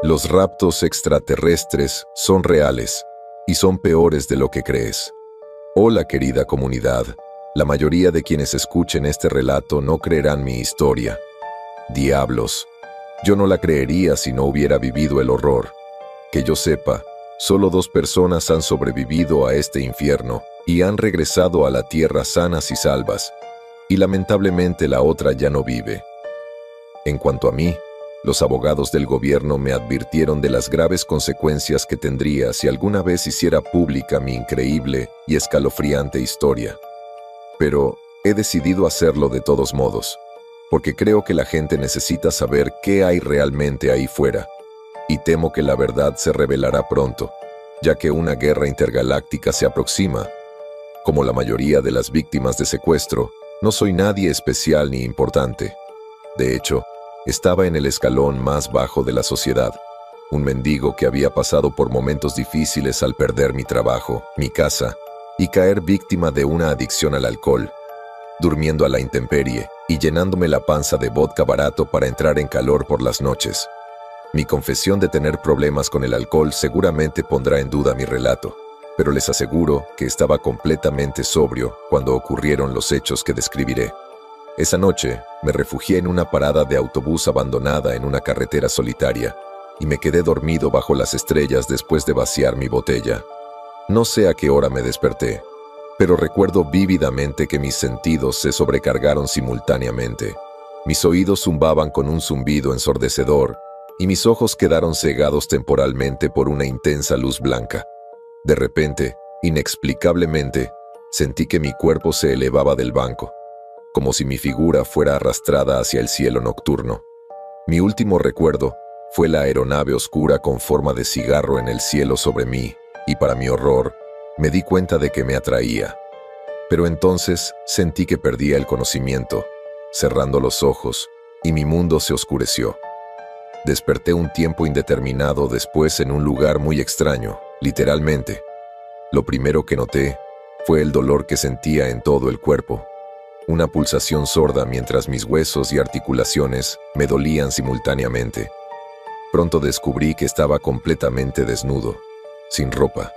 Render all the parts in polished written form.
Los raptos extraterrestres son reales y son peores de lo que crees. Hola, querida comunidad. La mayoría de quienes escuchen este relato no creerán mi historia. Diablos. Yo no la creería si no hubiera vivido el horror. Que yo sepa, solo 2 personas han sobrevivido a este infierno y han regresado a la tierra sanas y salvas, y lamentablemente la otra ya no vive. En cuanto a mí, los abogados del gobierno me advirtieron de las graves consecuencias que tendría si alguna vez hiciera pública mi increíble y escalofriante historia. Pero he decidido hacerlo de todos modos, porque creo que la gente necesita saber qué hay realmente ahí fuera, y temo que la verdad se revelará pronto, ya que una guerra intergaláctica se aproxima. Como la mayoría de las víctimas de secuestro, no soy nadie especial ni importante. De hecho, estaba en el escalón más bajo de la sociedad, un mendigo que había pasado por momentos difíciles al perder mi trabajo, mi casa, y caer víctima de una adicción al alcohol, durmiendo a la intemperie y llenándome la panza de vodka barato para entrar en calor por las noches. Mi confesión de tener problemas con el alcohol seguramente pondrá en duda mi relato, pero les aseguro que estaba completamente sobrio cuando ocurrieron los hechos que describiré. Esa noche me refugié en una parada de autobús abandonada en una carretera solitaria y me quedé dormido bajo las estrellas después de vaciar mi botella. No sé a qué hora me desperté, pero recuerdo vívidamente que mis sentidos se sobrecargaron simultáneamente. Mis oídos zumbaban con un zumbido ensordecedor y mis ojos quedaron cegados temporalmente por una intensa luz blanca. De repente, inexplicablemente, sentí que mi cuerpo se elevaba del banco, como si mi figura fuera arrastrada hacia el cielo nocturno. Mi último recuerdo fue la aeronave oscura con forma de cigarro en el cielo sobre mí, y para mi horror, me di cuenta de que me atraía. Pero entonces sentí que perdía el conocimiento, cerrando los ojos, y mi mundo se oscureció. Desperté un tiempo indeterminado después en un lugar muy extraño, literalmente. Lo primero que noté fue el dolor que sentía en todo el cuerpo, una pulsación sorda mientras mis huesos y articulaciones me dolían simultáneamente. Pronto descubrí que estaba completamente desnudo, sin ropa,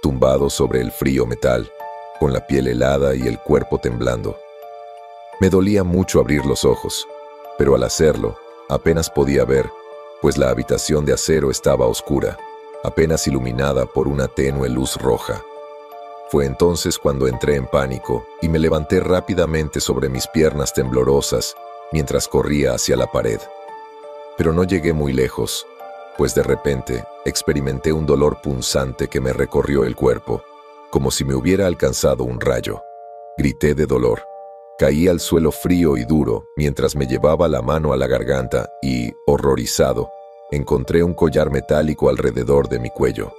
tumbado sobre el frío metal, con la piel helada y el cuerpo temblando. Me dolía mucho abrir los ojos, pero al hacerlo, apenas podía ver, pues la habitación de acero estaba oscura, apenas iluminada por una tenue luz roja. Fue entonces cuando entré en pánico y me levanté rápidamente sobre mis piernas temblorosas mientras corría hacia la pared. Pero no llegué muy lejos, pues de repente experimenté un dolor punzante que me recorrió el cuerpo, como si me hubiera alcanzado un rayo. Grité de dolor. Caí al suelo frío y duro mientras me llevaba la mano a la garganta y, horrorizado, encontré un collar metálico alrededor de mi cuello.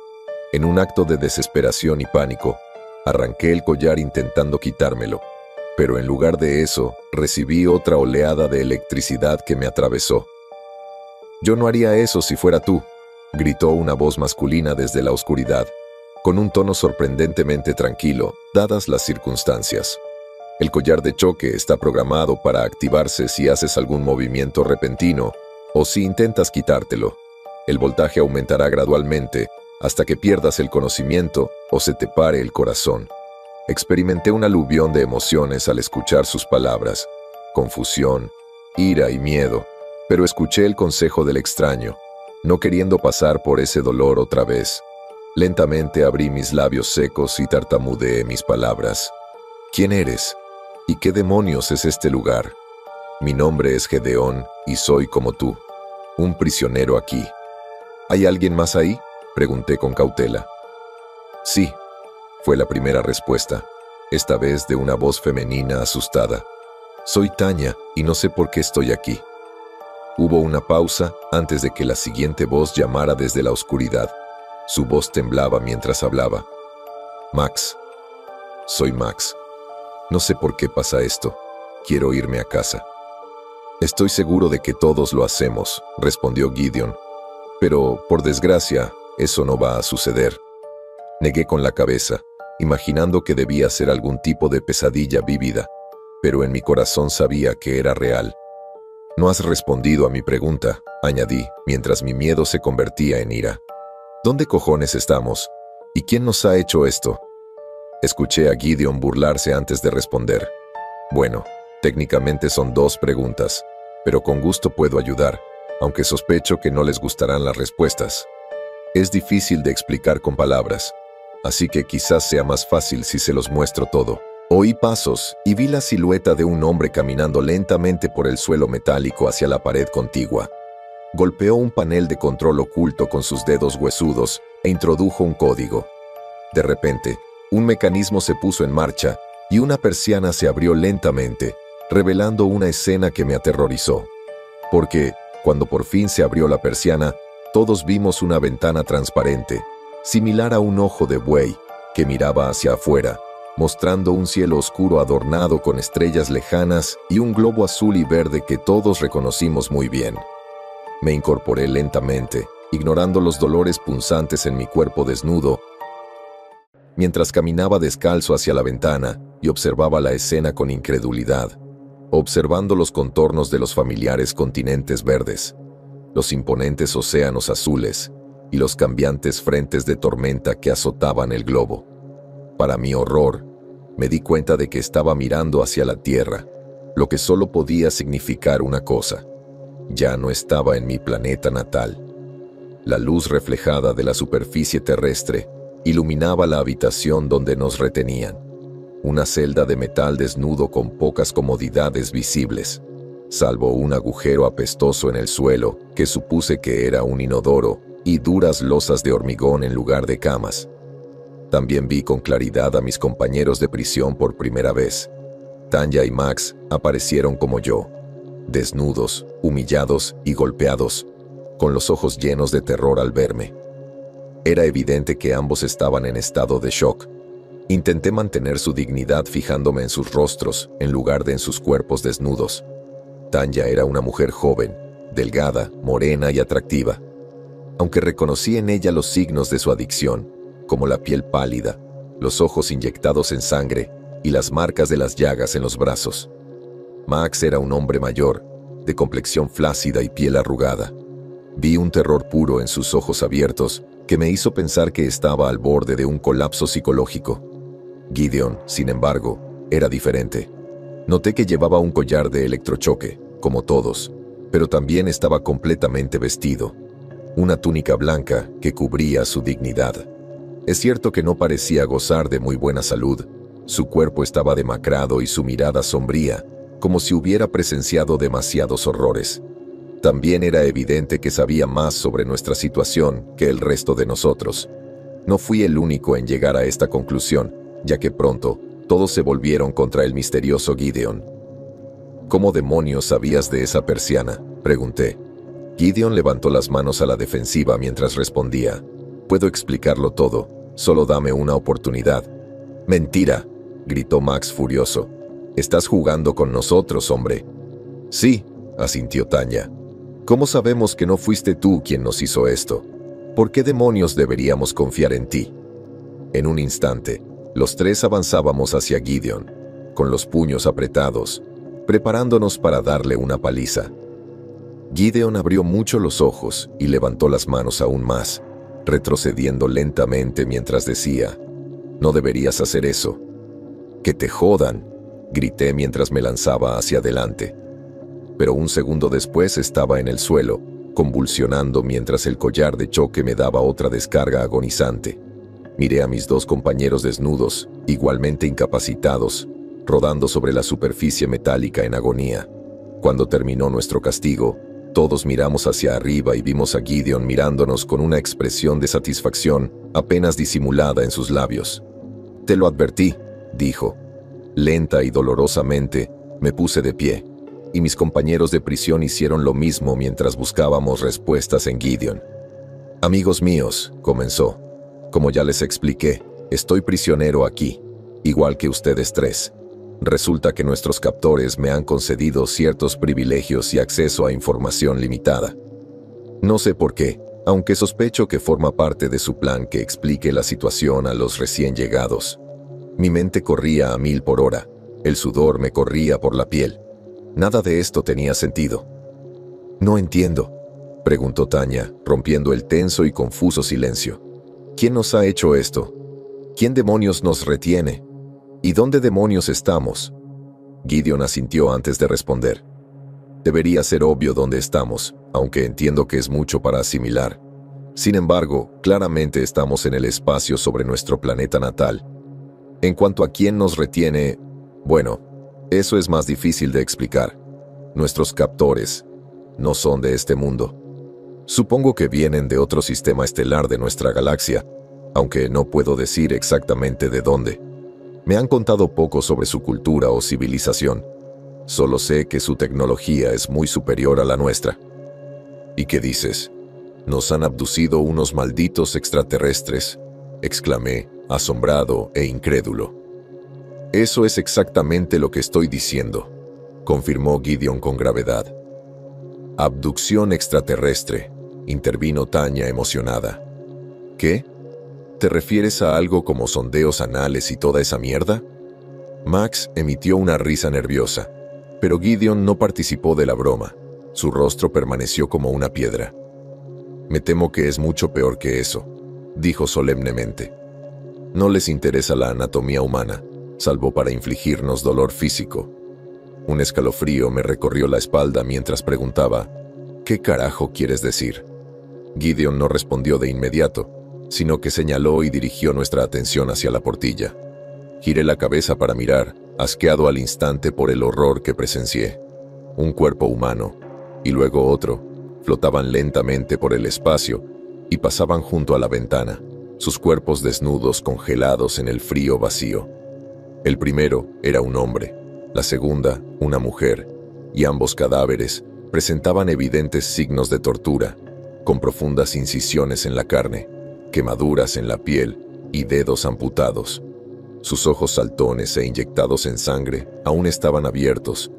En un acto de desesperación y pánico, arranqué el collar intentando quitármelo, pero en lugar de eso, recibí otra oleada de electricidad que me atravesó. «Yo no haría eso si fuera tú», gritó una voz masculina desde la oscuridad, con un tono sorprendentemente tranquilo, dadas las circunstancias. «El collar de choque está programado para activarse si haces algún movimiento repentino o si intentas quitártelo. El voltaje aumentará gradualmente hasta que pierdas el conocimiento o se te pare el corazón». Experimenté un aluvión de emociones al escuchar sus palabras, confusión, ira y miedo, pero escuché el consejo del extraño, no queriendo pasar por ese dolor otra vez. Lentamente abrí mis labios secos y tartamudeé mis palabras. «¿Quién eres? ¿Y qué demonios es este lugar?» «Mi nombre es Gedeón y soy como tú, un prisionero aquí». «¿Hay alguien más ahí?», pregunté con cautela. «Sí», fue la primera respuesta, esta vez de una voz femenina asustada. «Soy Tanya y no sé por qué estoy aquí». Hubo una pausa antes de que la siguiente voz llamara desde la oscuridad. Su voz temblaba mientras hablaba. «Max. Soy Max. No sé por qué pasa esto. Quiero irme a casa». «Estoy seguro de que todos lo hacemos», respondió Gideon. «Pero, por desgracia, eso no va a suceder». Negué con la cabeza, imaginando que debía ser algún tipo de pesadilla vívida, pero en mi corazón sabía que era real. No has respondido a mi pregunta, añadí, mientras mi miedo se convertía en ira. ¿Dónde cojones estamos? ¿Y quién nos ha hecho esto? Escuché a Gideon burlarse antes de responder. Bueno, técnicamente son 2 preguntas, pero con gusto puedo ayudar, aunque sospecho que no les gustarán las respuestas. Es difícil de explicar con palabras, así que quizás sea más fácil si se los muestro todo. Oí pasos y vi la silueta de un hombre caminando lentamente por el suelo metálico hacia la pared contigua. Golpeó un panel de control oculto con sus dedos huesudos e introdujo un código. De repente, un mecanismo se puso en marcha y una persiana se abrió lentamente, revelando una escena que me aterrorizó. Porque, cuando por fin se abrió la persiana, todos vimos una ventana transparente, similar a un ojo de buey, que miraba hacia afuera, mostrando un cielo oscuro adornado con estrellas lejanas y un globo azul y verde que todos reconocimos muy bien. Me incorporé lentamente, ignorando los dolores punzantes en mi cuerpo desnudo, mientras caminaba descalzo hacia la ventana y observaba la escena con incredulidad, observando los contornos de los familiares continentes verdes, los imponentes océanos azules y los cambiantes frentes de tormenta que azotaban el globo. Para mi horror, me di cuenta de que estaba mirando hacia la Tierra, lo que solo podía significar una cosa: ya no estaba en mi planeta natal. La luz reflejada de la superficie terrestre iluminaba la habitación donde nos retenían, una celda de metal desnudo con pocas comodidades visibles, salvo un agujero apestoso en el suelo que supuse que era un inodoro y duras losas de hormigón en lugar de camas. También vi con claridad a mis compañeros de prisión por primera vez. Tanya y Max aparecieron como yo, desnudos, humillados y golpeados, con los ojos llenos de terror al verme. Era evidente que ambos estaban en estado de shock. Intenté mantener su dignidad fijándome en sus rostros en lugar de en sus cuerpos desnudos. Tanya era una mujer joven, delgada, morena y atractiva, aunque reconocí en ella los signos de su adicción, como la piel pálida, los ojos inyectados en sangre y las marcas de las llagas en los brazos. Max era un hombre mayor, de complexión flácida y piel arrugada. Vi un terror puro en sus ojos abiertos que me hizo pensar que estaba al borde de un colapso psicológico. Gideon, sin embargo, era diferente. Noté que llevaba un collar de electrochoque, como todos, pero también estaba completamente vestido. Una túnica blanca que cubría su dignidad. Es cierto que no parecía gozar de muy buena salud. Su cuerpo estaba demacrado y su mirada sombría, como si hubiera presenciado demasiados horrores. También era evidente que sabía más sobre nuestra situación que el resto de nosotros. No fui el único en llegar a esta conclusión, ya que pronto todos se volvieron contra el misterioso Gideon. ¿Cómo demonios sabías de esa persiana?, pregunté. Gideon levantó las manos a la defensiva mientras respondía. Puedo explicarlo todo, solo dame una oportunidad. Mentira, gritó Max furioso. Estás jugando con nosotros, hombre. Sí, asintió Tanya. ¿Cómo sabemos que no fuiste tú quien nos hizo esto? ¿Por qué demonios deberíamos confiar en ti? En un instante, los tres avanzábamos hacia Gideon, con los puños apretados, preparándonos para darle una paliza. Gideon abrió mucho los ojos y levantó las manos aún más, retrocediendo lentamente mientras decía, «No deberías hacer eso». «¡Que te jodan!», grité mientras me lanzaba hacia adelante. Pero un segundo después estaba en el suelo, convulsionando mientras el collar de choque me daba otra descarga agonizante. Miré a mis dos compañeros desnudos, igualmente incapacitados, rodando sobre la superficie metálica en agonía. Cuando terminó nuestro castigo, todos miramos hacia arriba y vimos a Gideon mirándonos con una expresión de satisfacción apenas disimulada en sus labios. «Te lo advertí», dijo. Lenta y dolorosamente, me puse de pie, y mis compañeros de prisión hicieron lo mismo mientras buscábamos respuestas en Gideon. «Amigos míos», comenzó, «como ya les expliqué, estoy prisionero aquí, igual que ustedes tres. Resulta que nuestros captores me han concedido ciertos privilegios y acceso a información limitada. No sé por qué, aunque sospecho que forma parte de su plan que explique la situación a los recién llegados. Mi mente corría a 1000 por hora, el sudor me corría por la piel. Nada de esto tenía sentido. No entiendo, preguntó Tanya, rompiendo el tenso y confuso silencio. ¿Quién nos ha hecho esto? ¿Quién demonios nos retiene? ¿Y dónde demonios estamos? Gideon asintió antes de responder. Debería ser obvio dónde estamos, aunque entiendo que es mucho para asimilar. Sin embargo, claramente estamos en el espacio sobre nuestro planeta natal. En cuanto a quién nos retiene, bueno, eso es más difícil de explicar. Nuestros captores no son de este mundo. Supongo que vienen de otro sistema estelar de nuestra galaxia, aunque no puedo decir exactamente de dónde. Me han contado poco sobre su cultura o civilización. Solo sé que su tecnología es muy superior a la nuestra. ¿Y qué dices? Nos han abducido unos malditos extraterrestres, exclamé, asombrado e incrédulo. Eso es exactamente lo que estoy diciendo, confirmó Gideon con gravedad. Abducción extraterrestre, intervino Tanya emocionada. ¿Qué? ¿Te refieres a algo como sondeos anales y toda esa mierda? Max emitió una risa nerviosa, pero Gideon no participó de la broma. Su rostro permaneció como una piedra. Me temo que es mucho peor que eso, dijo solemnemente. No les interesa la anatomía humana, salvo para infligirnos dolor físico. Un escalofrío me recorrió la espalda mientras preguntaba, ¿qué carajo quieres decir? Gideon no respondió de inmediato, sino que señaló y dirigió nuestra atención hacia la portilla. Giré la cabeza para mirar, asqueado al instante por el horror que presencié. Un cuerpo humano, y luego otro, flotaban lentamente por el espacio y pasaban junto a la ventana, sus cuerpos desnudos congelados en el frío vacío. El primero era un hombre, la segunda una mujer, y ambos cadáveres presentaban evidentes signos de tortura, con profundas incisiones en la carne, quemaduras en la piel y dedos amputados. Sus ojos saltones e inyectados en sangre aún estaban abiertos,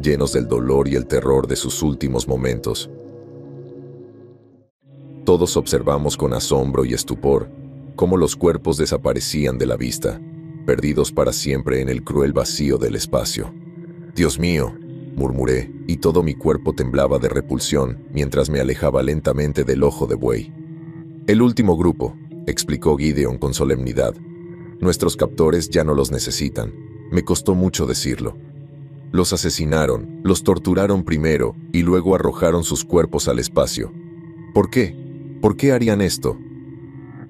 llenos del dolor y el terror de sus últimos momentos. Todos observamos con asombro y estupor cómo los cuerpos desaparecían de la vista, perdidos para siempre en el cruel vacío del espacio. «Dios mío», murmuré, y todo mi cuerpo temblaba de repulsión mientras me alejaba lentamente del ojo de buey. «El último grupo», explicó Gideon con solemnidad. «Nuestros captores ya no los necesitan. Me costó mucho decirlo. Los asesinaron, los torturaron primero y luego arrojaron sus cuerpos al espacio. ¿Por qué? ¿Por qué harían esto?»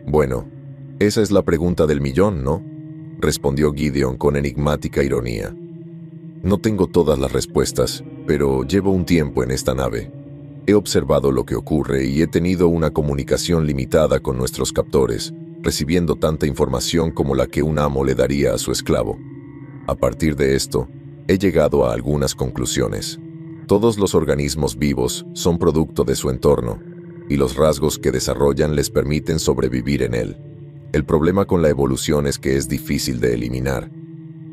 «Bueno, esa es la pregunta del millón, ¿no?», respondió Gideon con enigmática ironía. «No tengo todas las respuestas, pero llevo un tiempo en esta nave. He observado lo que ocurre y he tenido una comunicación limitada con nuestros captores, recibiendo tanta información como la que un amo le daría a su esclavo. A partir de esto, he llegado a algunas conclusiones. Todos los organismos vivos son producto de su entorno, y los rasgos que desarrollan les permiten sobrevivir en él. El problema con la evolución es que es difícil de eliminar.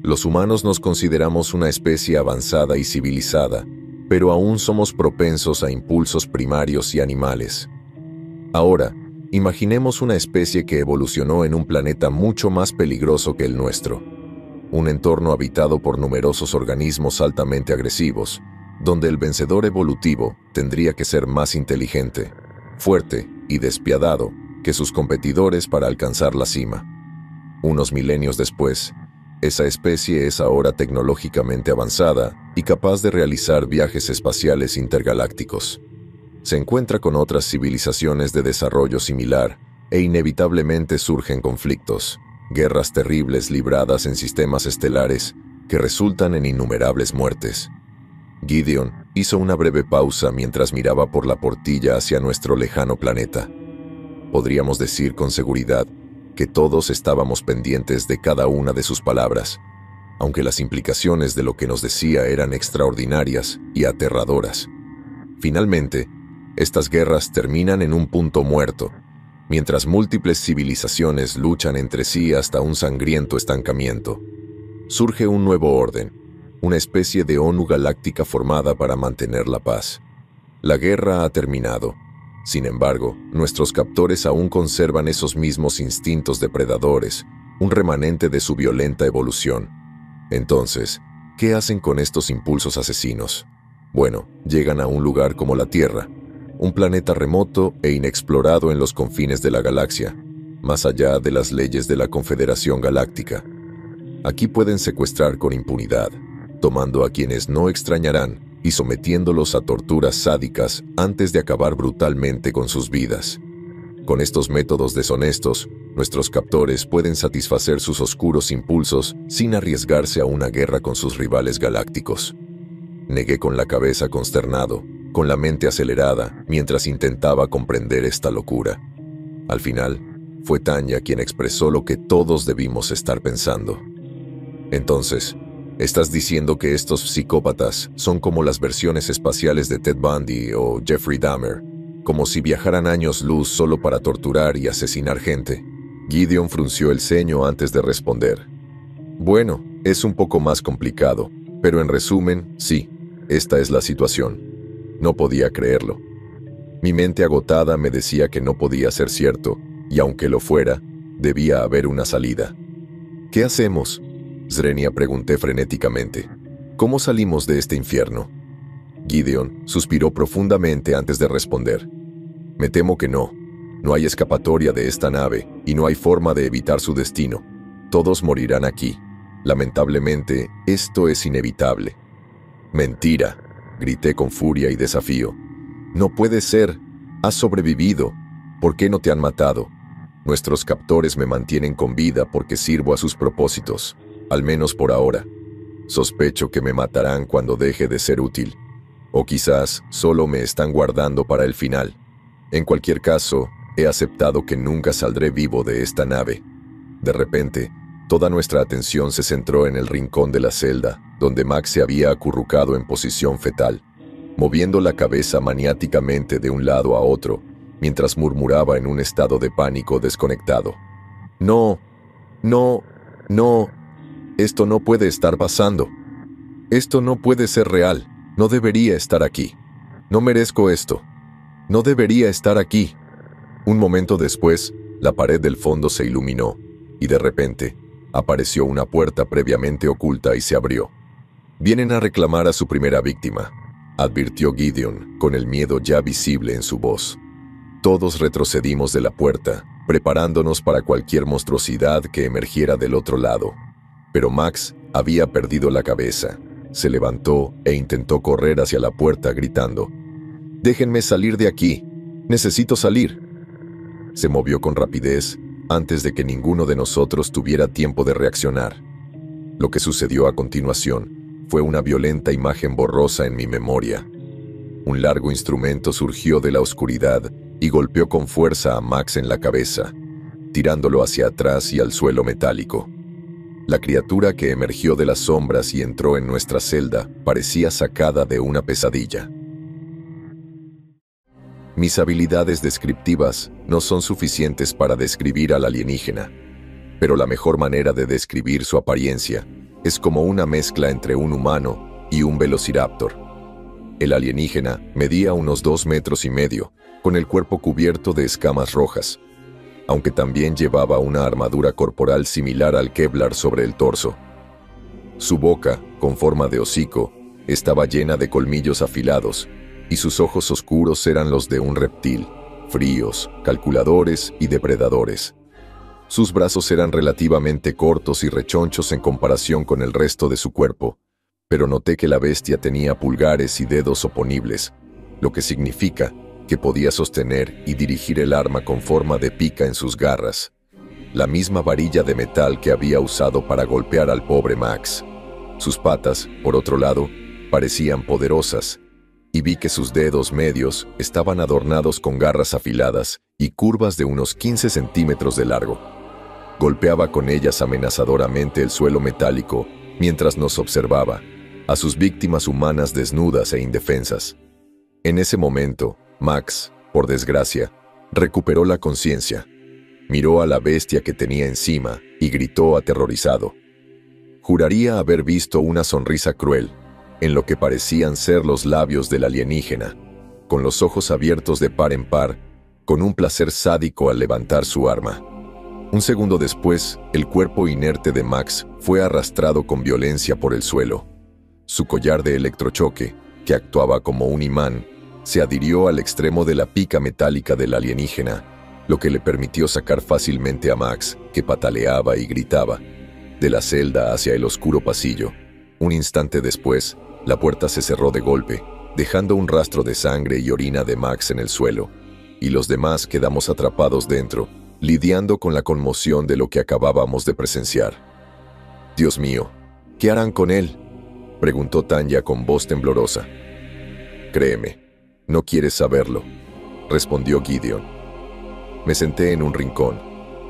Los humanos nos consideramos una especie avanzada y civilizada, pero aún somos propensos a impulsos primarios y animales. Ahora, imaginemos una especie que evolucionó en un planeta mucho más peligroso que el nuestro. Un entorno habitado por numerosos organismos altamente agresivos, donde el vencedor evolutivo tendría que ser más inteligente, fuerte y despiadado que sus competidores para alcanzar la cima. Unos milenios después, esa especie es ahora tecnológicamente avanzada y capaz de realizar viajes espaciales intergalácticos. Se encuentra con otras civilizaciones de desarrollo similar e inevitablemente surgen conflictos, guerras terribles libradas en sistemas estelares que resultan en innumerables muertes. Gideon hizo una breve pausa mientras miraba por la portilla hacia nuestro lejano planeta. Podríamos decir con seguridad que todos estábamos pendientes de cada una de sus palabras, aunque las implicaciones de lo que nos decía eran extraordinarias y aterradoras. Finalmente, estas guerras terminan en un punto muerto, mientras múltiples civilizaciones luchan entre sí hasta un sangriento estancamiento. Surge un nuevo orden, una especie de ONU galáctica formada para mantener la paz. La guerra ha terminado. Sin embargo, nuestros captores aún conservan esos mismos instintos depredadores, un remanente de su violenta evolución. Entonces, ¿qué hacen con estos impulsos asesinos? Bueno, llegan a un lugar como la Tierra, un planeta remoto e inexplorado en los confines de la galaxia, más allá de las leyes de la Confederación Galáctica. Aquí pueden secuestrar con impunidad, tomando a quienes no extrañarán y sometiéndolos a torturas sádicas antes de acabar brutalmente con sus vidas. Con estos métodos deshonestos, nuestros captores pueden satisfacer sus oscuros impulsos sin arriesgarse a una guerra con sus rivales galácticos. Negué con la cabeza consternado, con la mente acelerada, mientras intentaba comprender esta locura. Al final, fue Tanya quien expresó lo que todos debimos estar pensando. Entonces, ¿estás diciendo que estos psicópatas son como las versiones espaciales de Ted Bundy o Jeffrey Dahmer, como si viajaran años luz solo para torturar y asesinar gente? Gideon frunció el ceño antes de responder. Bueno, es un poco más complicado, pero en resumen, sí, esta es la situación. No podía creerlo. Mi mente agotada me decía que no podía ser cierto, y aunque lo fuera, debía haber una salida. ¿Qué hacemos?, Zrenia pregunté frenéticamente. ¿Cómo salimos de este infierno? Gideon suspiró profundamente antes de responder. Me temo que no. No hay escapatoria de esta nave y no hay forma de evitar su destino. Todos morirán aquí. Lamentablemente, esto es inevitable. Mentira, grité con furia y desafío. No puede ser. Has sobrevivido. ¿Por qué no te han matado? Nuestros captores me mantienen con vida porque sirvo a sus propósitos, al menos por ahora. Sospecho que me matarán cuando deje de ser útil. O quizás solo me están guardando para el final. En cualquier caso, he aceptado que nunca saldré vivo de esta nave. De repente, toda nuestra atención se centró en el rincón de la celda, donde Max se había acurrucado en posición fetal, moviendo la cabeza maniáticamente de un lado a otro, mientras murmuraba en un estado de pánico desconectado. No, esto no puede estar pasando. Esto no puede ser real. No debería estar aquí. No merezco esto. No debería estar aquí. Un momento después, la pared del fondo se iluminó, y de repente, apareció una puerta previamente oculta y se abrió. Vienen a reclamar a su primera víctima, advirtió Gideon, con el miedo ya visible en su voz. Todos retrocedimos de la puerta, preparándonos para cualquier monstruosidad que emergiera del otro lado. Pero Max había perdido la cabeza. Se levantó e intentó correr hacia la puerta gritando: «¡Déjenme salir de aquí! ¡Necesito salir!». Se movió con rapidez antes de que ninguno de nosotros tuviera tiempo de reaccionar. Lo que sucedió a continuación fue una violenta imagen borrosa en mi memoria. Un largo instrumento surgió de la oscuridad y golpeó con fuerza a Max en la cabeza, tirándolo hacia atrás y al suelo metálico. La criatura que emergió de las sombras y entró en nuestra celda parecía sacada de una pesadilla. Mis habilidades descriptivas no son suficientes para describir al alienígena, pero la mejor manera de describir su apariencia es como una mezcla entre un humano y un velociraptor. El alienígena medía unos 2,5 metros, con el cuerpo cubierto de escamas rojas, aunque también llevaba una armadura corporal similar al Kevlar sobre el torso. Su boca, con forma de hocico, estaba llena de colmillos afilados, y sus ojos oscuros eran los de un reptil, fríos, calculadores y depredadores. Sus brazos eran relativamente cortos y rechonchos en comparación con el resto de su cuerpo, pero noté que la bestia tenía pulgares y dedos oponibles, lo que significa que podía sostener y dirigir el arma con forma de pica en sus garras, la misma varilla de metal que había usado para golpear al pobre Max. Sus patas, por otro lado, parecían poderosas, y vi que sus dedos medios estaban adornados con garras afiladas y curvas de unos 15 centímetros de largo. Golpeaba con ellas amenazadoramente el suelo metálico mientras nos observaba, a sus víctimas humanas desnudas e indefensas. En ese momento, Max, por desgracia, recuperó la conciencia, miró a la bestia que tenía encima y gritó aterrorizado. Juraría haber visto una sonrisa cruel en lo que parecían ser los labios del alienígena, con los ojos abiertos de par en par, con un placer sádico al levantar su arma. Un segundo después, el cuerpo inerte de Max fue arrastrado con violencia por el suelo. Su collar de electrochoque que actuaba como un imán, se adhirió al extremo de la pica metálica del alienígena, lo que le permitió sacar fácilmente a Max, que pataleaba y gritaba, de la celda hacia el oscuro pasillo. Un instante después, la puerta se cerró de golpe, dejando un rastro de sangre y orina de Max en el suelo, y los demás quedamos atrapados dentro, lidiando con la conmoción de lo que acabábamos de presenciar. «Dios mío, ¿qué harán con él?», preguntó Tanya con voz temblorosa. «Créeme, no quieres saberlo», respondió Gideon. Me senté en un rincón,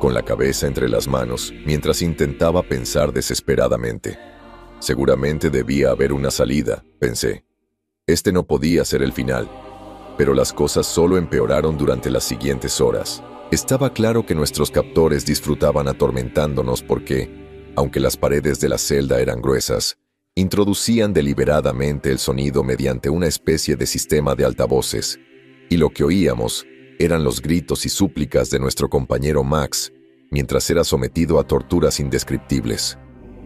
con la cabeza entre las manos, mientras intentaba pensar desesperadamente. Seguramente debía haber una salida, pensé. Este no podía ser el final. Pero las cosas solo empeoraron durante las siguientes horas. Estaba claro que nuestros captores disfrutaban atormentándonos porque, aunque las paredes de la celda eran gruesas, introducían deliberadamente el sonido mediante una especie de sistema de altavoces, y lo que oíamos eran los gritos y súplicas de nuestro compañero Max, mientras era sometido a torturas indescriptibles.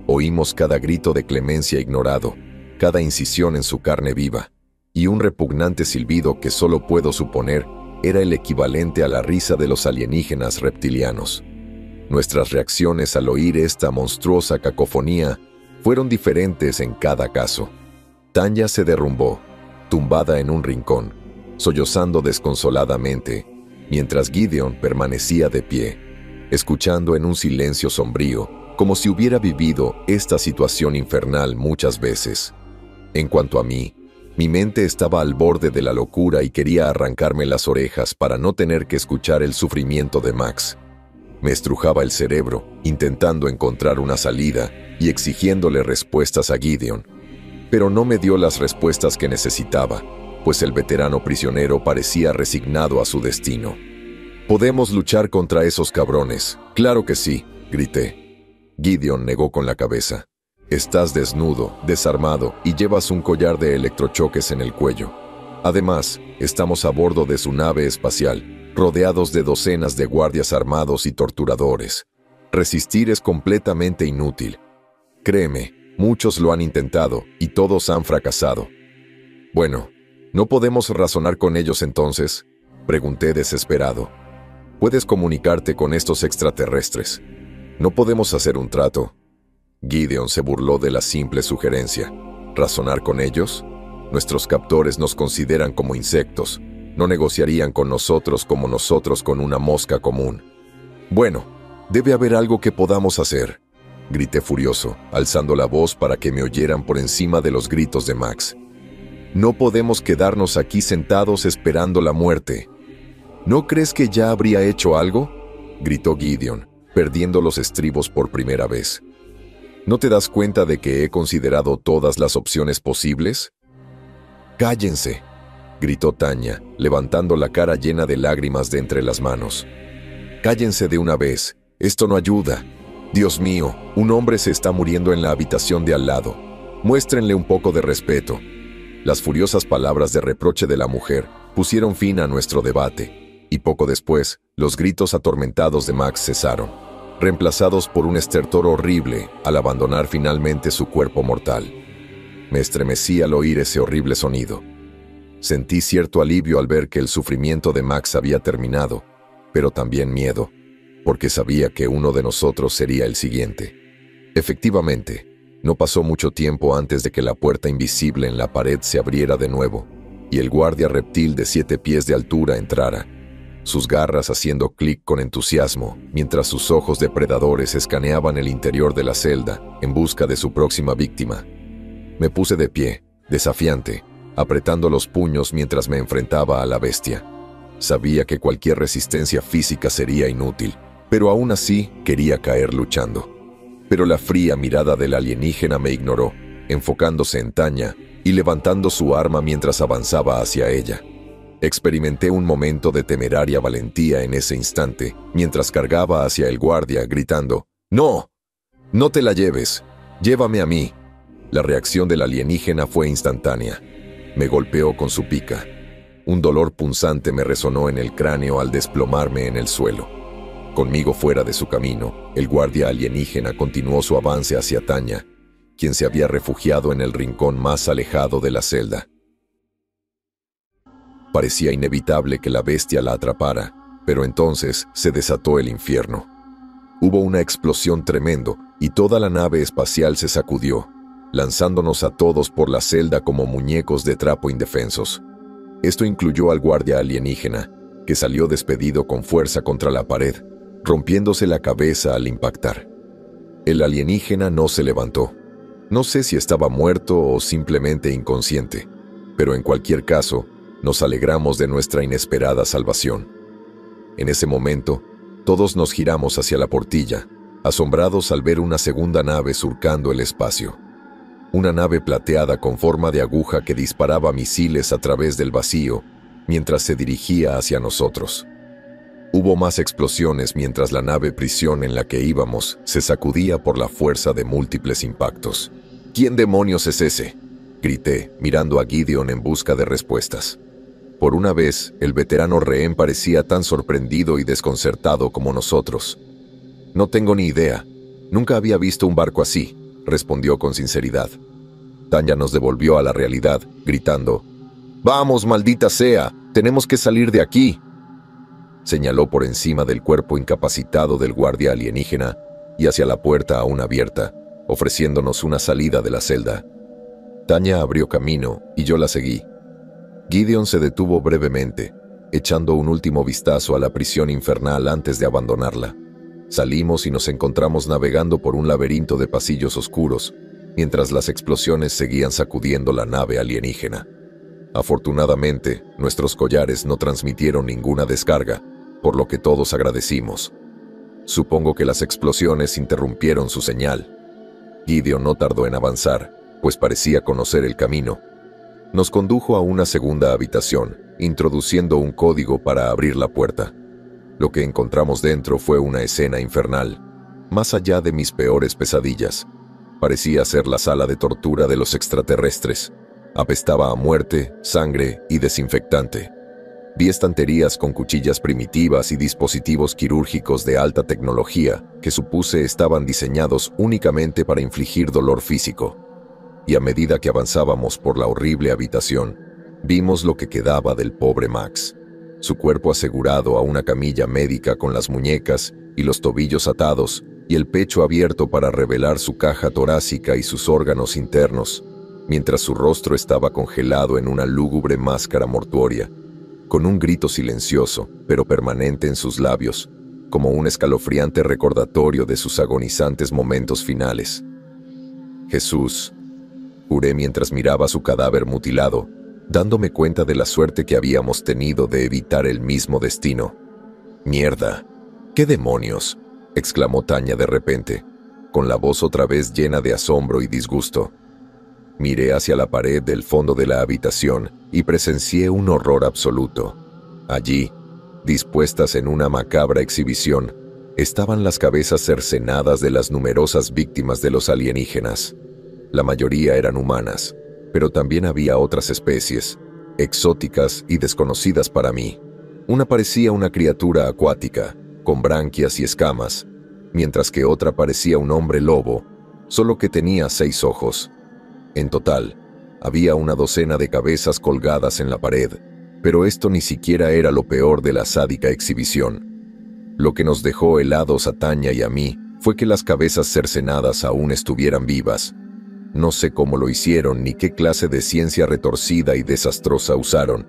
Oímos cada grito de clemencia ignorado, cada incisión en su carne viva, y un repugnante silbido que solo puedo suponer era el equivalente a la risa de los alienígenas reptilianos. Nuestras reacciones al oír esta monstruosa cacofonía fueron diferentes en cada caso. Tanya se derrumbó, tumbada en un rincón, sollozando desconsoladamente, mientras Gideon permanecía de pie, escuchando en un silencio sombrío, como si hubiera vivido esta situación infernal muchas veces. En cuanto a mí, mi mente estaba al borde de la locura y quería arrancarme las orejas para no tener que escuchar el sufrimiento de Max. Me estrujaba el cerebro, intentando encontrar una salida y exigiéndole respuestas a Gideon. Pero no me dio las respuestas que necesitaba, pues el veterano prisionero parecía resignado a su destino. «Podemos luchar contra esos cabrones». «Claro que sí», grité. Gideon negó con la cabeza. «Estás desnudo, desarmado y llevas un collar de electrochoques en el cuello. Además, estamos a bordo de su nave espacial, rodeados de docenas de guardias armados y torturadores. Resistir es completamente inútil. Créeme, muchos lo han intentado y todos han fracasado». «Bueno, ¿no podemos razonar con ellos entonces?», pregunté desesperado. «Puedes comunicarte con estos extraterrestres. ¿No podemos hacer un trato?». Gideon se burló de la simple sugerencia. ¿Razonar con ellos? Nuestros captores nos consideran como insectos. No negociarían con nosotros como nosotros con una mosca común. «Bueno, debe haber algo que podamos hacer», grité furioso, alzando la voz para que me oyeran por encima de los gritos de Max. «No podemos quedarnos aquí sentados esperando la muerte». «¿No crees que ya habría hecho algo?», gritó Gideon, perdiendo los estribos por primera vez. ¿No te das cuenta de que he considerado todas las opciones posibles?» «Cállense», gritó Tanya, levantando la cara llena de lágrimas de entre las manos. «Cállense de una vez, esto no ayuda. Dios mío, un hombre se está muriendo en la habitación de al lado. Muéstrenle un poco de respeto». Las furiosas palabras de reproche de la mujer pusieron fin a nuestro debate, y poco después, los gritos atormentados de Max cesaron, reemplazados por un estertor horrible al abandonar finalmente su cuerpo mortal. Me estremecí al oír ese horrible sonido. Sentí cierto alivio al ver que el sufrimiento de Max había terminado, pero también miedo, porque sabía que uno de nosotros sería el siguiente. Efectivamente, no pasó mucho tiempo antes de que la puerta invisible en la pared se abriera de nuevo, y el guardia reptil de 7 pies de altura entrara, sus garras haciendo clic con entusiasmo, mientras sus ojos depredadores escaneaban el interior de la celda en busca de su próxima víctima. Me puse de pie, desafiante, apretando los puños mientras me enfrentaba a la bestia. Sabía que cualquier resistencia física sería inútil, pero aún así quería caer luchando. Pero la fría mirada del alienígena me ignoró, enfocándose en Tanya y levantando su arma mientras avanzaba hacia ella. Experimenté un momento de temeraria valentía en ese instante, mientras cargaba hacia el guardia, gritando: «¡No! ¡No te la lleves! ¡Llévame a mí!». La reacción del alienígena fue instantánea. Me golpeó con su pica. Un dolor punzante me resonó en el cráneo al desplomarme en el suelo. Conmigo fuera de su camino, el guardia alienígena continuó su avance hacia Tanya, quien se había refugiado en el rincón más alejado de la celda. Parecía inevitable que la bestia la atrapara, pero entonces se desató el infierno. Hubo una explosión tremendo y toda la nave espacial se sacudió, lanzándonos a todos por la celda como muñecos de trapo indefensos. Esto incluyó al guardia alienígena, que salió despedido con fuerza contra la pared, rompiéndose la cabeza al impactar. El alienígena no se levantó. No sé si estaba muerto o simplemente inconsciente, pero en cualquier caso, nos alegramos de nuestra inesperada salvación. En ese momento, todos nos giramos hacia la portilla, asombrados al ver una segunda nave surcando el espacio. Una nave plateada con forma de aguja que disparaba misiles a través del vacío mientras se dirigía hacia nosotros. Hubo más explosiones mientras la nave prisión en la que íbamos se sacudía por la fuerza de múltiples impactos. ¿Quién demonios es ese?, grité, mirando a Gideon en busca de respuestas. Por una vez, el veterano rehén parecía tan sorprendido y desconcertado como nosotros. «No tengo ni idea. Nunca había visto un barco así», respondió con sinceridad. Tanya nos devolvió a la realidad, gritando: «¡Vamos, maldita sea! ¡Tenemos que salir de aquí!». Señaló por encima del cuerpo incapacitado del guardia alienígena y hacia la puerta aún abierta, ofreciéndonos una salida de la celda. Tanya abrió camino y yo la seguí. Gideon se detuvo brevemente, echando un último vistazo a la prisión infernal antes de abandonarla. Salimos y nos encontramos navegando por un laberinto de pasillos oscuros, mientras las explosiones seguían sacudiendo la nave alienígena. Afortunadamente, nuestros collares no transmitieron ninguna descarga, por lo que todos agradecimos. Supongo que las explosiones interrumpieron su señal. Gideon no tardó en avanzar, pues parecía conocer el camino. Nos condujo a una segunda habitación, introduciendo un código para abrir la puerta. Lo que encontramos dentro fue una escena infernal, más allá de mis peores pesadillas. Parecía ser la sala de tortura de los extraterrestres. Apestaba a muerte, sangre y desinfectante. Vi estanterías con cuchillas primitivas y dispositivos quirúrgicos de alta tecnología que supuse estaban diseñados únicamente para infligir dolor físico. Y a medida que avanzábamos por la horrible habitación, vimos lo que quedaba del pobre Max. Su cuerpo asegurado a una camilla médica con las muñecas y los tobillos atados y el pecho abierto para revelar su caja torácica y sus órganos internos, mientras su rostro estaba congelado en una lúgubre máscara mortuoria, con un grito silencioso, pero permanente en sus labios, como un escalofriante recordatorio de sus agonizantes momentos finales. «Jesús», juré mientras miraba su cadáver mutilado, dándome cuenta de la suerte que habíamos tenido de evitar el mismo destino. «¡Mierda! ¿Qué demonios?», exclamó Tanya de repente, con la voz otra vez llena de asombro y disgusto. Miré hacia la pared del fondo de la habitación y presencié un horror absoluto. Allí, dispuestas en una macabra exhibición, estaban las cabezas cercenadas de las numerosas víctimas de los alienígenas. La mayoría eran humanas, pero también había otras especies, exóticas y desconocidas para mí. Una parecía una criatura acuática, con branquias y escamas, mientras que otra parecía un hombre lobo, solo que tenía 6 ojos. En total, había una docena de cabezas colgadas en la pared, pero esto ni siquiera era lo peor de la sádica exhibición. Lo que nos dejó helados a Tanya y a mí fue que las cabezas cercenadas aún estuvieran vivas. No sé cómo lo hicieron ni qué clase de ciencia retorcida y desastrosa usaron,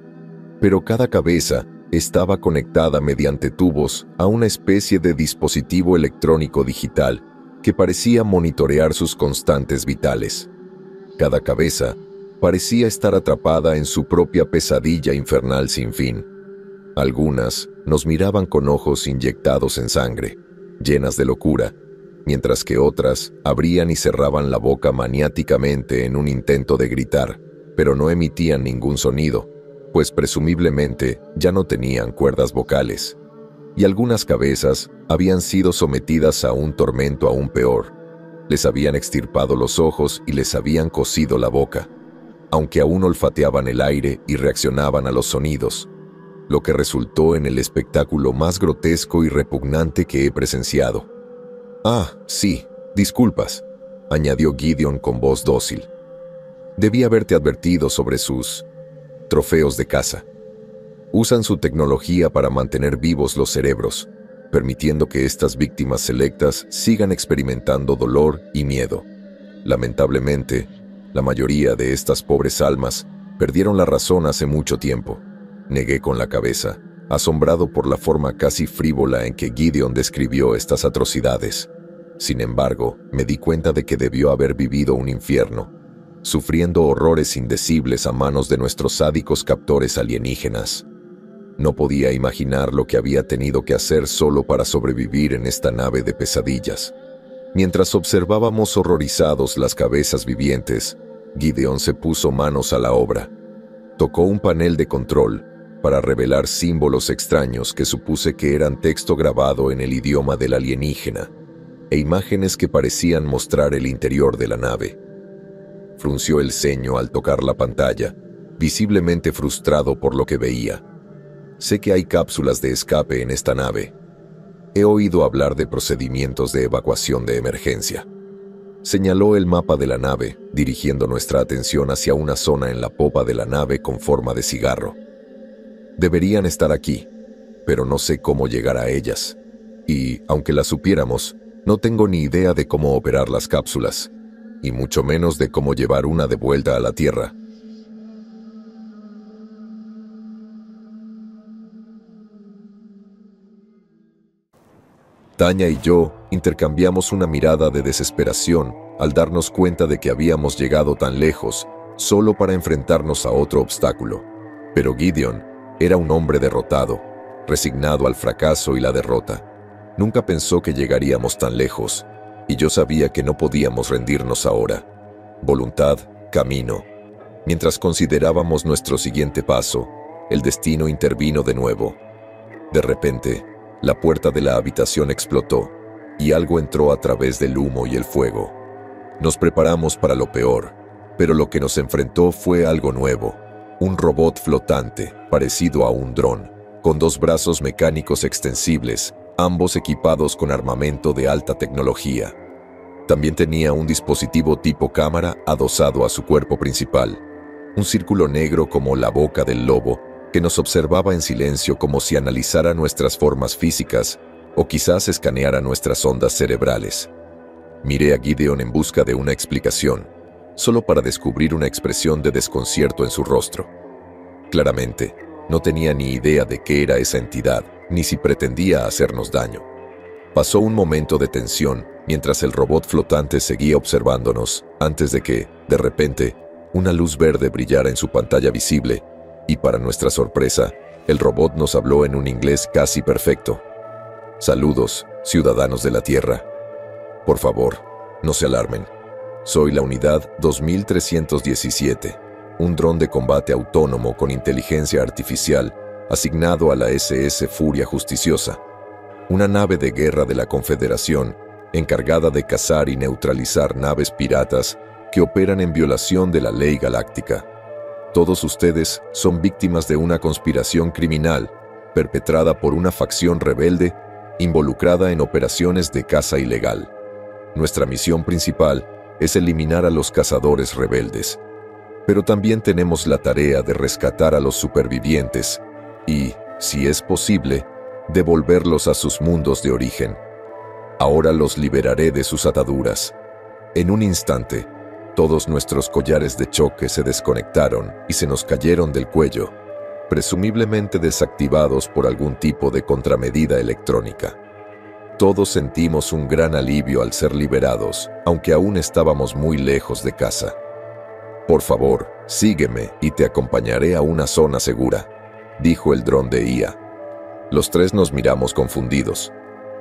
pero cada cabeza estaba conectada mediante tubos a una especie de dispositivo electrónico digital que parecía monitorear sus constantes vitales. Cada cabeza parecía estar atrapada en su propia pesadilla infernal sin fin. Algunas nos miraban con ojos inyectados en sangre, llenas de locura, mientras que otras abrían y cerraban la boca maniáticamente en un intento de gritar, pero no emitían ningún sonido, pues presumiblemente ya no tenían cuerdas vocales. Y algunas cabezas habían sido sometidas a un tormento aún peor. Les habían extirpado los ojos y les habían cosido la boca, aunque aún olfateaban el aire y reaccionaban a los sonidos, lo que resultó en el espectáculo más grotesco y repugnante que he presenciado. «Ah, sí, disculpas», añadió Gideon con voz dócil. «Debí haberte advertido sobre sus trofeos de caza». Usan su tecnología para mantener vivos los cerebros, permitiendo que estas víctimas selectas sigan experimentando dolor y miedo. Lamentablemente, la mayoría de estas pobres almas perdieron la razón hace mucho tiempo. Negué con la cabeza, asombrado por la forma casi frívola en que Gideon describió estas atrocidades. Sin embargo, me di cuenta de que debió haber vivido un infierno, sufriendo horrores indecibles a manos de nuestros sádicos captores alienígenas. No podía imaginar lo que había tenido que hacer solo para sobrevivir en esta nave de pesadillas. Mientras observábamos horrorizados las cabezas vivientes, Gideon se puso manos a la obra. Tocó un panel de control para revelar símbolos extraños que supuse que eran texto grabado en el idioma del alienígena e imágenes que parecían mostrar el interior de la nave. Frunció el ceño al tocar la pantalla, visiblemente frustrado por lo que veía. Sé que hay cápsulas de escape en esta nave. He oído hablar de procedimientos de evacuación de emergencia. Señaló el mapa de la nave, dirigiendo nuestra atención hacia una zona en la popa de la nave con forma de cigarro. Deberían estar aquí, pero no sé cómo llegar a ellas. Y, aunque las supiéramos, no tengo ni idea de cómo operar las cápsulas, y mucho menos de cómo llevar una de vuelta a la Tierra. Tanya y yo intercambiamos una mirada de desesperación al darnos cuenta de que habíamos llegado tan lejos solo para enfrentarnos a otro obstáculo. Pero Gideon era un hombre derrotado, resignado al fracaso y la derrota. Nunca pensó que llegaríamos tan lejos, y yo sabía que no podíamos rendirnos ahora. Voluntad, camino. Mientras considerábamos nuestro siguiente paso, el destino intervino de nuevo. De repente, la puerta de la habitación explotó, y algo entró a través del humo y el fuego. Nos preparamos para lo peor, pero lo que nos enfrentó fue algo nuevo. Un robot flotante, parecido a un dron, con 2 brazos mecánicos extensibles, ambos equipados con armamento de alta tecnología. También tenía un dispositivo tipo cámara adosado a su cuerpo principal, un círculo negro como la boca del lobo, que nos observaba en silencio como si analizara nuestras formas físicas o quizás escaneara nuestras ondas cerebrales. Miré a Gideon en busca de una explicación, solo para descubrir una expresión de desconcierto en su rostro. Claramente, no tenía ni idea de qué era esa entidad, ni si pretendía hacernos daño. Pasó un momento de tensión mientras el robot flotante seguía observándonos, antes de que, de repente, una luz verde brillara en su pantalla visible, y para nuestra sorpresa, el robot nos habló en un inglés casi perfecto. Saludos, ciudadanos de la Tierra. Por favor, no se alarmen. Soy la unidad 2317, un dron de combate autónomo con inteligencia artificial asignado a la SS Furia Justiciosa, una nave de guerra de la Confederación encargada de cazar y neutralizar naves piratas que operan en violación de la ley galáctica. Todos ustedes son víctimas de una conspiración criminal perpetrada por una facción rebelde involucrada en operaciones de caza ilegal. Nuestra misión principal es eliminar a los cazadores rebeldes, pero también tenemos la tarea de rescatar a los supervivientes y, si es posible, devolverlos a sus mundos de origen. Ahora los liberaré de sus ataduras. En un instante, todos nuestros collares de choque se desconectaron y se nos cayeron del cuello, presumiblemente desactivados por algún tipo de contramedida electrónica. Todos sentimos un gran alivio al ser liberados, aunque aún estábamos muy lejos de casa. Por favor, sígueme y te acompañaré a una zona segura, dijo el dron de IA. Los 3 nos miramos confundidos.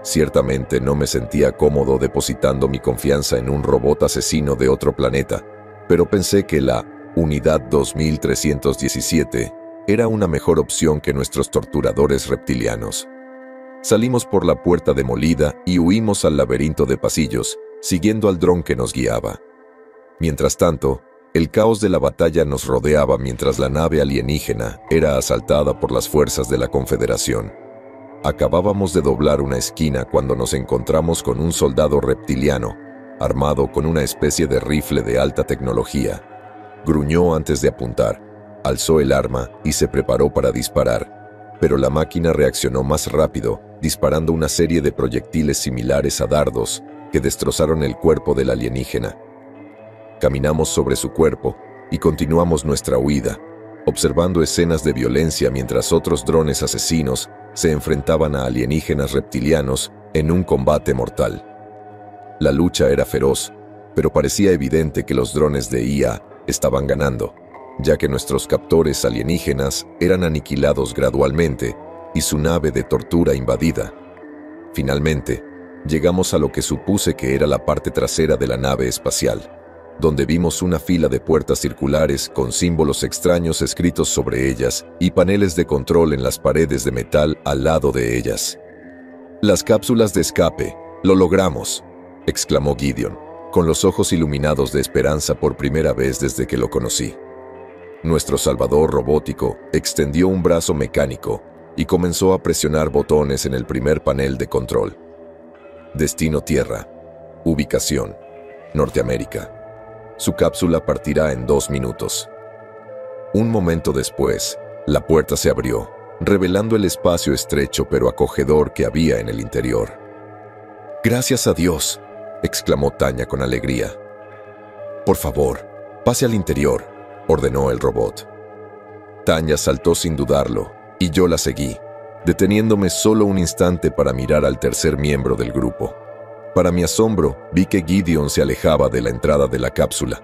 Ciertamente no me sentía cómodo depositando mi confianza en un robot asesino de otro planeta, pero pensé que la Unidad 2317 era una mejor opción que nuestros torturadores reptilianos. Salimos por la puerta demolida y huimos al laberinto de pasillos, siguiendo al dron que nos guiaba. Mientras tanto, el caos de la batalla nos rodeaba mientras la nave alienígena era asaltada por las fuerzas de la Confederación. Acabábamos de doblar una esquina cuando nos encontramos con un soldado reptiliano, armado con una especie de rifle de alta tecnología. Gruñó antes de apuntar, alzó el arma y se preparó para disparar. pero la máquina reaccionó más rápido, disparando una serie de proyectiles similares a dardos que destrozaron el cuerpo del alienígena. Caminamos sobre su cuerpo y continuamos nuestra huida, observando escenas de violencia mientras otros drones asesinos se enfrentaban a alienígenas reptilianos en un combate mortal. La lucha era feroz, pero parecía evidente que los drones de IA estaban ganando, ya que nuestros captores alienígenas eran aniquilados gradualmente y su nave de tortura invadida. Finalmente, llegamos a lo que supuse que era la parte trasera de la nave espacial, donde vimos una fila de puertas circulares con símbolos extraños escritos sobre ellas y paneles de control en las paredes de metal al lado de ellas. «Las cápsulas de escape, lo logramos», exclamó Gideon, con los ojos iluminados de esperanza por primera vez desde que lo conocí. Nuestro salvador robótico extendió un brazo mecánico y comenzó a presionar botones en el primer panel de control. Destino Tierra. Ubicación. Norteamérica. Su cápsula partirá en 2 minutos. Un momento después, la puerta se abrió, revelando el espacio estrecho pero acogedor que había en el interior. «Gracias a Dios», exclamó Tanya con alegría. «Por favor, pase al interior», ordenó el robot. Tanya saltó sin dudarlo, y yo la seguí, deteniéndome solo un instante para mirar al tercer miembro del grupo. Para mi asombro, vi que Gideon se alejaba de la entrada de la cápsula.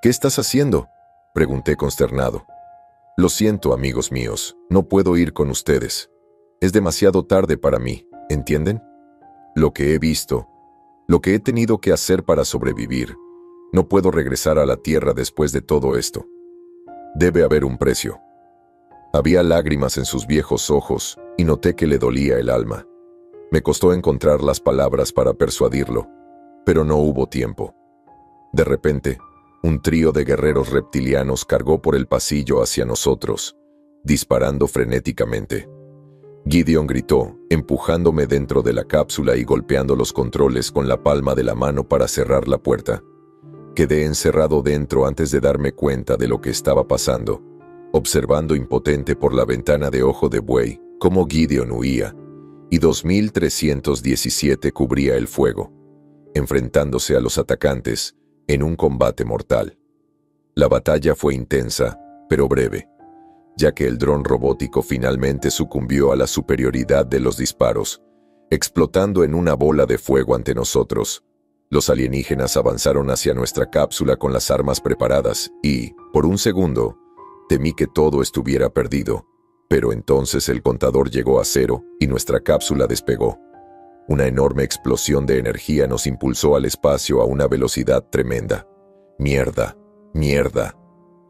«¿Qué estás haciendo?», pregunté consternado. «Lo siento, amigos míos, no puedo ir con ustedes. Es demasiado tarde para mí, ¿entienden? Lo que he visto, lo que he tenido que hacer para sobrevivir, no puedo regresar a la Tierra después de todo esto. Debe haber un precio». Había lágrimas en sus viejos ojos y noté que le dolía el alma. Me costó encontrar las palabras para persuadirlo, pero no hubo tiempo. De repente, un trío de guerreros reptilianos cargó por el pasillo hacia nosotros, disparando frenéticamente. Gideon gritó, empujándome dentro de la cápsula y golpeando los controles con la palma de la mano para cerrar la puerta. Quedé encerrado dentro antes de darme cuenta de lo que estaba pasando, observando impotente por la ventana de ojo de buey cómo Gideon huía, y 2317 cubría el fuego, enfrentándose a los atacantes en un combate mortal. La batalla fue intensa, pero breve, ya que el dron robótico finalmente sucumbió a la superioridad de los disparos, explotando en una bola de fuego ante nosotros. Los alienígenas avanzaron hacia nuestra cápsula con las armas preparadas y, por un segundo, temí que todo estuviera perdido, pero entonces el contador llegó a 0 y nuestra cápsula despegó. Una enorme explosión de energía nos impulsó al espacio a una velocidad tremenda. «Mierda, mierda»,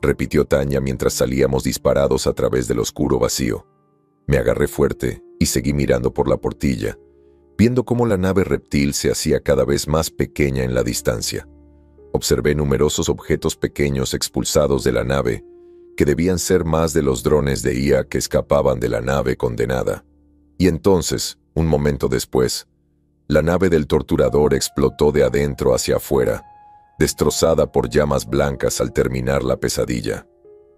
repitió Tanya mientras salíamos disparados a través del oscuro vacío. Me agarré fuerte y seguí mirando por la portilla, viendo cómo la nave reptil se hacía cada vez más pequeña en la distancia. Observé numerosos objetos pequeños expulsados de la nave, que debían ser más de los drones de IA que escapaban de la nave condenada. Y entonces, un momento después, la nave del torturador explotó de adentro hacia afuera, destrozada por llamas blancas al terminar la pesadilla.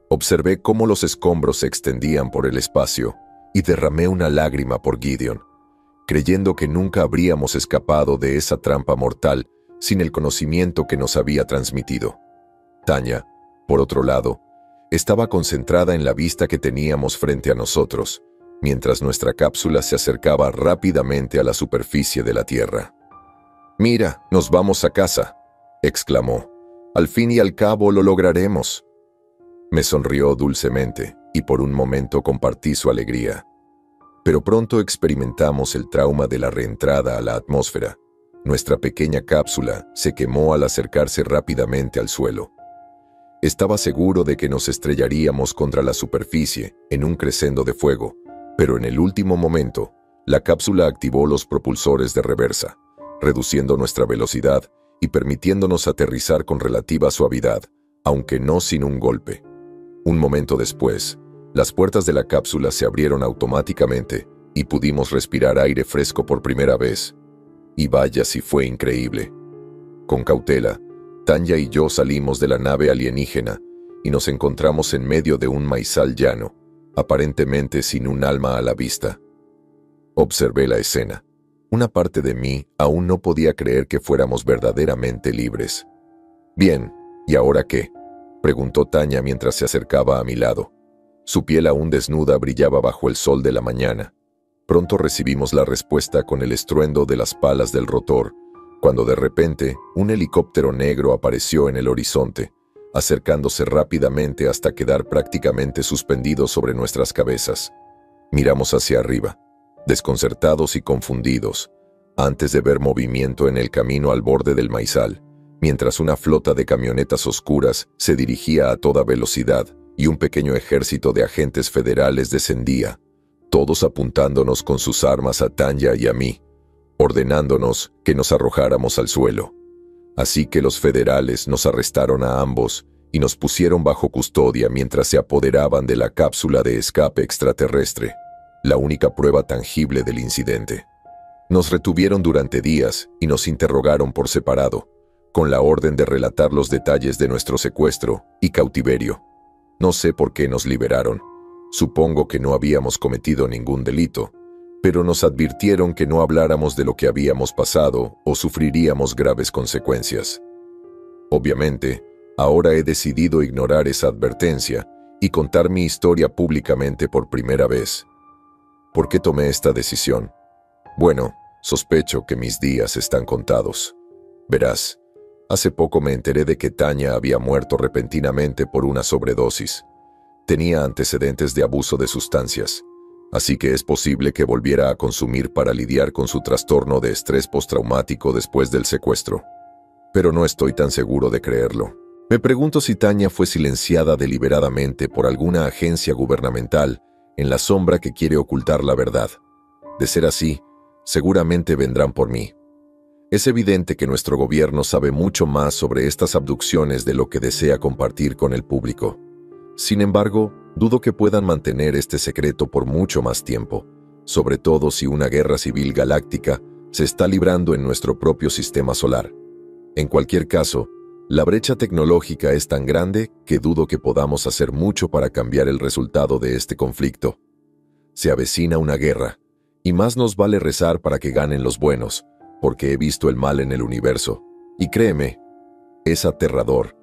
Observé cómo los escombros se extendían por el espacio y derramé una lágrima por Gideon, creyendo que nunca habríamos escapado de esa trampa mortal sin el conocimiento que nos había transmitido. Tanya, por otro lado, estaba concentrada en la vista que teníamos frente a nosotros, mientras nuestra cápsula se acercaba rápidamente a la superficie de la Tierra. «Mira, nos vamos a casa», exclamó. «Al fin y al cabo lo lograremos». Me sonrió dulcemente y por un momento compartí su alegría. Pero pronto experimentamos el trauma de la reentrada a la atmósfera. Nuestra pequeña cápsula se quemó al acercarse rápidamente al suelo. Estaba seguro de que nos estrellaríamos contra la superficie en un crescendo de fuego, pero en el último momento, la cápsula activó los propulsores de reversa, reduciendo nuestra velocidad y permitiéndonos aterrizar con relativa suavidad, aunque no sin un golpe. Un momento después, las puertas de la cápsula se abrieron automáticamente y pudimos respirar aire fresco por primera vez. Y vaya si fue increíble. Con cautela, Tanya y yo salimos de la nave alienígena y nos encontramos en medio de un maizal llano, aparentemente sin un alma a la vista. Observé la escena. Una parte de mí aún no podía creer que fuéramos verdaderamente libres. «Bien, ¿y ahora qué?», preguntó Tanya mientras se acercaba a mi lado. Su piel aún desnuda brillaba bajo el sol de la mañana. Pronto recibimos la respuesta con el estruendo de las palas del rotor, cuando de repente un helicóptero negro apareció en el horizonte, acercándose rápidamente hasta quedar prácticamente suspendido sobre nuestras cabezas. Miramos hacia arriba, desconcertados y confundidos, antes de ver movimiento en el camino al borde del maizal, mientras una flota de camionetas oscuras se dirigía a toda velocidad y un pequeño ejército de agentes federales descendía, todos apuntándonos con sus armas a Tanya y a mí, ordenándonos que nos arrojáramos al suelo. Así que los federales nos arrestaron a ambos y nos pusieron bajo custodia mientras se apoderaban de la cápsula de escape extraterrestre, la única prueba tangible del incidente. Nos retuvieron durante días y nos interrogaron por separado, con la orden de relatar los detalles de nuestro secuestro y cautiverio. No sé por qué nos liberaron. Supongo que no habíamos cometido ningún delito, pero nos advirtieron que no habláramos de lo que habíamos pasado o sufriríamos graves consecuencias. Obviamente, ahora he decidido ignorar esa advertencia y contar mi historia públicamente por primera vez. ¿Por qué tomé esta decisión? Bueno, sospecho que mis días están contados. Verás, hace poco me enteré de que Tanya había muerto repentinamente por una sobredosis. Tenía antecedentes de abuso de sustancias, así que es posible que volviera a consumir para lidiar con su trastorno de estrés postraumático después del secuestro. Pero no estoy tan seguro de creerlo. Me pregunto si Tanya fue silenciada deliberadamente por alguna agencia gubernamental en la sombra que quiere ocultar la verdad. De ser así, seguramente vendrán por mí. Es evidente que nuestro gobierno sabe mucho más sobre estas abducciones de lo que desea compartir con el público. Sin embargo, dudo que puedan mantener este secreto por mucho más tiempo, sobre todo si una guerra civil galáctica se está librando en nuestro propio sistema solar. En cualquier caso, la brecha tecnológica es tan grande que dudo que podamos hacer mucho para cambiar el resultado de este conflicto. Se avecina una guerra, y más nos vale rezar para que ganen los buenos, porque he visto el mal en el universo. Y créeme, es aterrador